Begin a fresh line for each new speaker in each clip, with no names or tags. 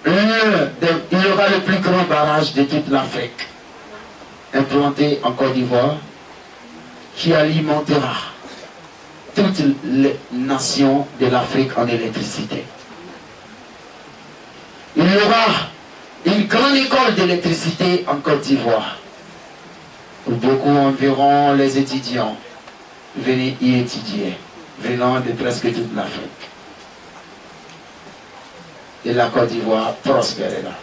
il y aura le plus grand barrage de toute l'Afrique, implanté en Côte d'Ivoire, qui alimentera toutes les nations de l'Afrique en électricité. Il y aura une grande école d'électricité en Côte d'Ivoire, où beaucoup environ les étudiants venaient y étudier, venant de presque toute l'Afrique. Et la Côte d'Ivoire prospérera.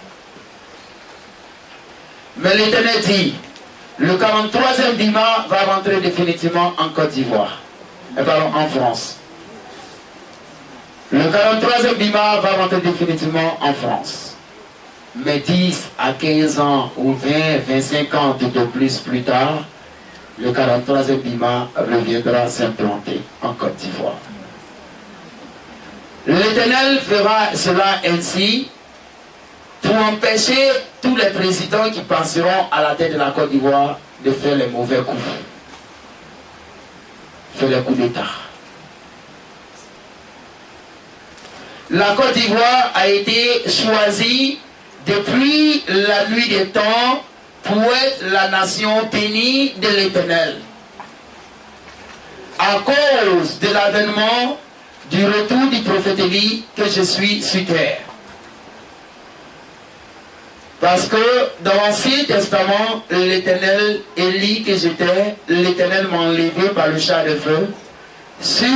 Mais l'Éternel dit, le 43e Bima va rentrer définitivement en Côte d'Ivoire. Pardon, en France. Le 43e Bima va rentrer définitivement en France. Mais 10 à 15 ans ou 20, 25 ans tout au plus tard, le 43e Bima reviendra s'implanter en Côte d'Ivoire. L'Éternel fera cela ainsi pour empêcher tous les présidents qui passeront à la tête de la Côte d'Ivoire de faire les mauvais coups. Faire les coups d'État. La Côte d'Ivoire a été choisie depuis la nuit des temps pour être la nation bénie de l'Éternel. À cause de l'avènement du retour du prophète Élie que je suis sur terre. Parce que dans l'Ancien Testament, l'Éternel, Élie que j'étais, l'Éternel m'a enlevé par le char de feu sur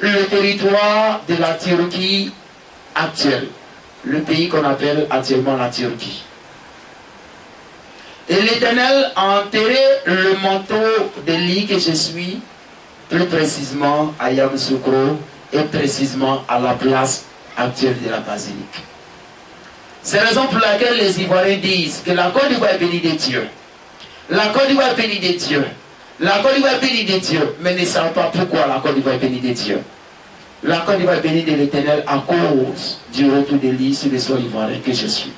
le territoire de la Turquie actuelle, le pays qu'on appelle actuellement la Turquie. Et l'Éternel a enterré le manteau d'Élie que je suis, plus précisément à Yamoussoukro, et précisément à la place actuelle de la basilique. C'est la raison pour laquelle les Ivoiriens disent que la Côte d'Ivoire est bénie de Dieu. La Côte d'Ivoire est bénie de Dieu. La Côte d'Ivoire est bénie de Dieu. Mais ne savent pas pourquoi la Côte d'Ivoire est bénie de Dieu. La Côte d'Ivoire est bénie de l'Éternel à cause du retour d'Élie sur le sol ivoirien que je suis.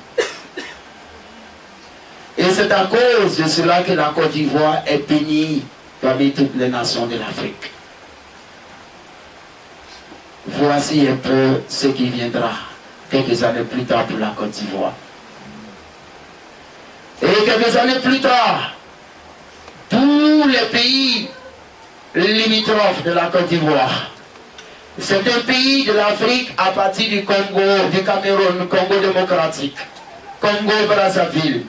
Et c'est à cause de cela que la Côte d'Ivoire est bénie parmi toutes les nations de l'Afrique. Voici un peu ce qui viendra quelques années plus tard pour la Côte d'Ivoire. Et quelques années plus tard, tous les pays limitrophes de la Côte d'Ivoire, c'est un pays de l'Afrique à partir du Congo, du Cameroun, Congo démocratique, Congo Brazzaville,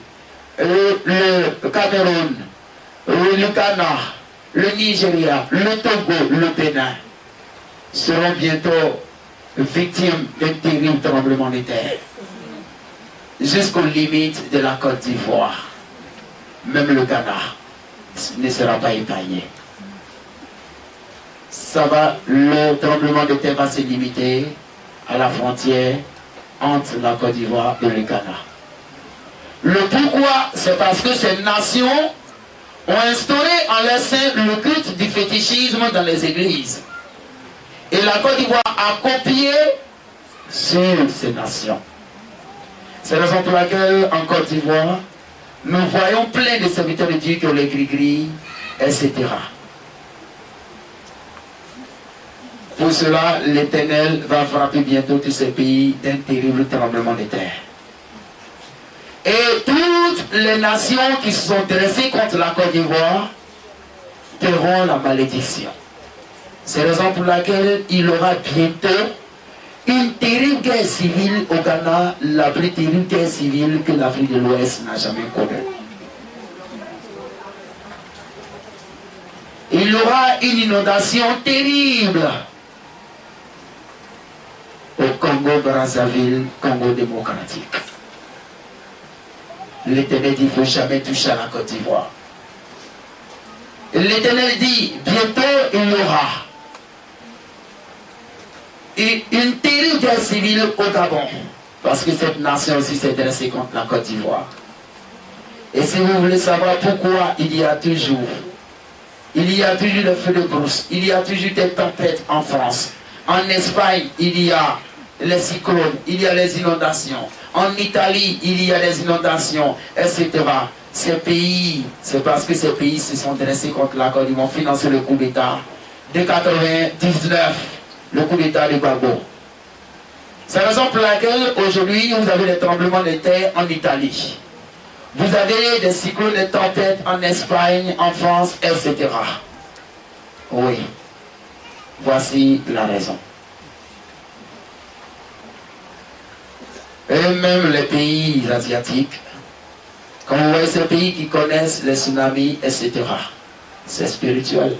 le Cameroun, le Ghana, le Nigeria, le Togo, le Bénin, seront bientôt victimes d'un terrible tremblement de terre. Jusqu'aux limites de la Côte d'Ivoire. Même le Ghana ne sera pas épargné. Le tremblement de terre va se limiter à la frontière entre la Côte d'Ivoire et le Ghana. Le pourquoi, c'est parce que ces nations ont instauré en leur sein le culte du fétichisme dans les églises. Et la Côte d'Ivoire a copié sur ces nations. C'est la raison pour laquelle, en Côte d'Ivoire, nous voyons plein de serviteurs de Dieu qui ont les gris-gris, etc. Pour cela, l'Éternel va frapper bientôt tous ces pays d'un terrible tremblement de terre. Et toutes les nations qui se sont dressées contre la Côte d'Ivoire paieront la malédiction. C'est la raison pour laquelle il y aura bientôt une terrible guerre civile au Ghana, la plus terrible guerre civile que l'Afrique de l'Ouest n'a jamais connue. Il y aura une inondation terrible au Congo Brazzaville, Congo démocratique. L'Éternel dit qu'il ne faut jamais toucher à la Côte d'Ivoire. L'Éternel dit, bientôt il y aura une terrible guerre civile au Gabon. Parce que cette nation aussi s'est dressée contre la Côte d'Ivoire. Et si vous voulez savoir pourquoi il y a toujours le feu de brousse, il y a toujours des tempêtes en France. En Espagne, il y a les cyclones, il y a les inondations. En Italie, il y a des inondations, etc. Ces pays, c'est parce que ces pays se sont dressés contre la Côte d'Ivoire, ont financé le coup d'État de 99, le coup d'État de Gbagbo. C'est la raison pour laquelle aujourd'hui vous avez des tremblements de terre en Italie. Vous avez des cyclones de tempêtes en Espagne, en France, etc. Oui. Voici la raison. Et même les pays asiatiques, quand vous voyez ces pays qui connaissent les tsunamis, etc., c'est spirituel.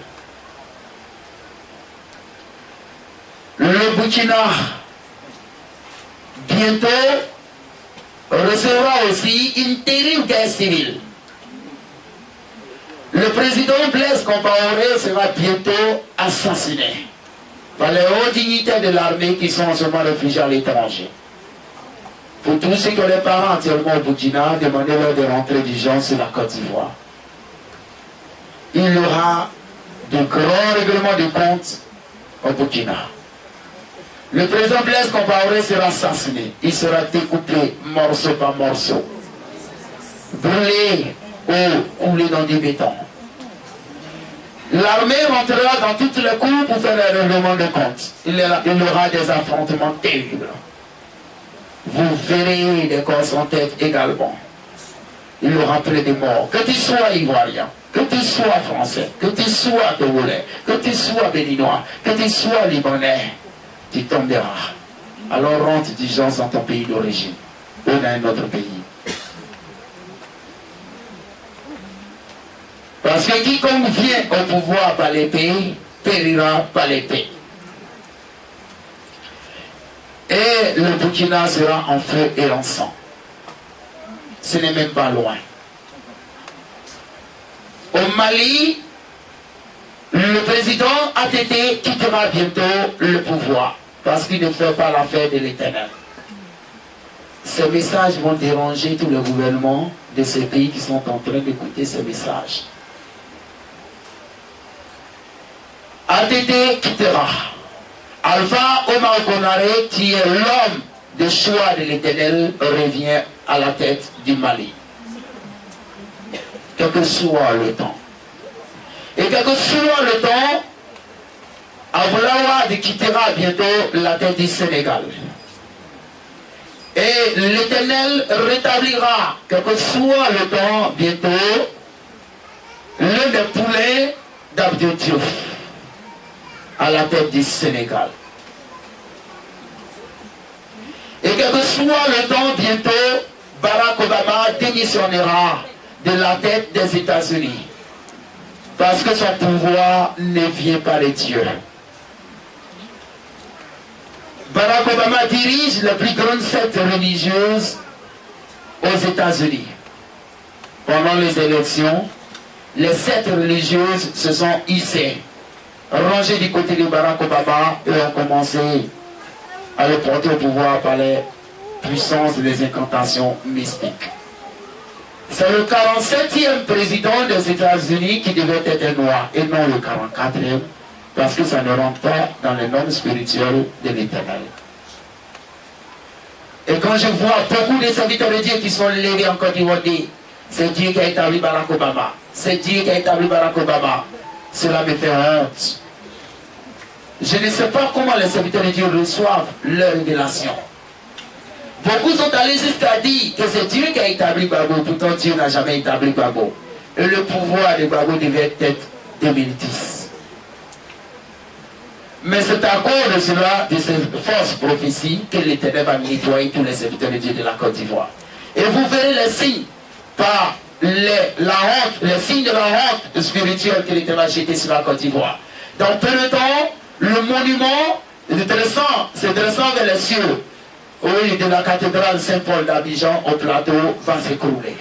Le Burkina, bientôt, recevra aussi une terrible guerre civile. Le président Blaise Compaoré sera bientôt assassiné par les hauts dignitaires de l'armée qui sont en ce moment réfugiés à l'étranger. Pour tous ceux qui ont les parents entièrement au Burkina, demandez-leur de rentrer d'urgence sur la Côte d'Ivoire. Il y aura de grands règlements de comptes au Burkina. Le président Blaise Compaoré sera assassiné. Il sera découpé morceau par morceau, brûlé ou coulé dans du béton. L'armée rentrera dans toutes les cours pour faire un règlement de compte. Il y aura des affrontements terribles. Vous verrez des corps sans tête également. Il y aura près de morts. Que tu sois ivoirien, que tu sois français, que tu sois togolais, que tu sois béninois, que tu sois libanais, tu tomberas. Alors rentre d'urgence dans ton pays d'origine ou dans un autre pays. Parce que quiconque vient au pouvoir par l'épée, périra par l'épée. Et le Burkina sera en feu et en sang. Ce n'est même pas loin. Au Mali, le président ATT quittera bientôt le pouvoir parce qu'il ne fait pas l'affaire de l'Éternel. Ces messages vont déranger tous les gouvernements de ces pays qui sont en train d'écouter ces messages. ATT quittera. Alpha Omar Konaré, qui est l'homme de choix de l'Éternel, revient à la tête du Mali. Quel que soit le temps. Et quel que soit le temps, Abdoulaye Wade quittera bientôt la tête du Sénégal. Et l'Éternel rétablira, quel que soit le temps, bientôt, l'un des poulets d'Abdou Diouf à la tête du Sénégal. Et quel que soit le temps, bientôt, Barack Obama démissionnera de la tête des États-Unis. Parce que son pouvoir ne vient pas de Dieu. Barack Obama dirige la plus grande secte religieuse aux États-Unis. Pendant les élections, les sectes religieuses se sont hissées, rangées du côté de Barack Obama et ont commencé à le porter au pouvoir par les puissances des incantations mystiques. C'est le 47e président des États-Unis qui devait être noir et non le 44e, parce que ça ne rentre pas dans les normes spirituelles de l'Éternel. Et quand je vois beaucoup de serviteurs de Dieu qui sont levés en Côte d'Ivoire, c'est Dieu qui a établi Barack Obama, c'est Dieu qui a établi Barack Obama, cela me fait honte. Je ne sais pas comment les serviteurs de Dieu reçoivent leur révélation. Beaucoup sont allés jusqu'à dire que c'est Dieu qui a établi Gbagbo, pourtant Dieu n'a jamais établi Gbagbo. Et le pouvoir de Gbagbo devait être 2010. Mais c'est à cause de cela, de cette fausse prophétie, que l'Éternel va nettoyer tous les serviteurs de Dieu de la Côte d'Ivoire. Et vous verrez les signes par la honte, les signes de la honte spirituelle que l'Éternel va jeter sur la Côte d'Ivoire. Dans peu de temps, le monument se dressant vers les cieux, oui, de la cathédrale Saint-Paul d'Abidjan au plateau, va s'écrouler.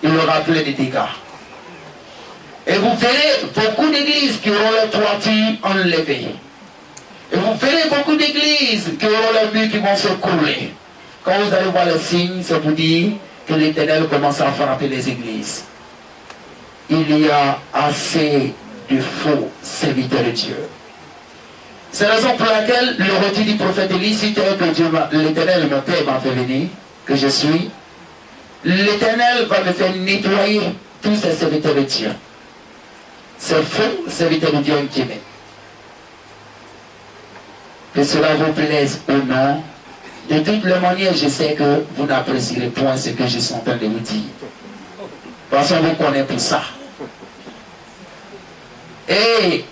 Il y aura plein de dégâts. Et vous verrez beaucoup d'églises qui auront leurs toitures enlevées. Et vous verrez beaucoup d'églises qui auront leurs murs qui vont s'écrouler. Quand vous allez voir les signes, c'est pour dire que l'Éternel commence à frapper les églises. Il y a assez de faux serviteurs de Dieu. C'est la raison pour laquelle le retour du prophète Élie, si tel que l'Éternel, mon Père, m'a fait venir, que je suis, l'Éternel va me faire nettoyer tous ces serviteurs de Dieu. Ces faux serviteurs de Dieu qui m'aiment. que cela vous plaise ou non. De toutes les manières, je sais que vous n'apprécierez point ce que je suis en train de vous dire. Parce qu'on vous connaît pour ça. Et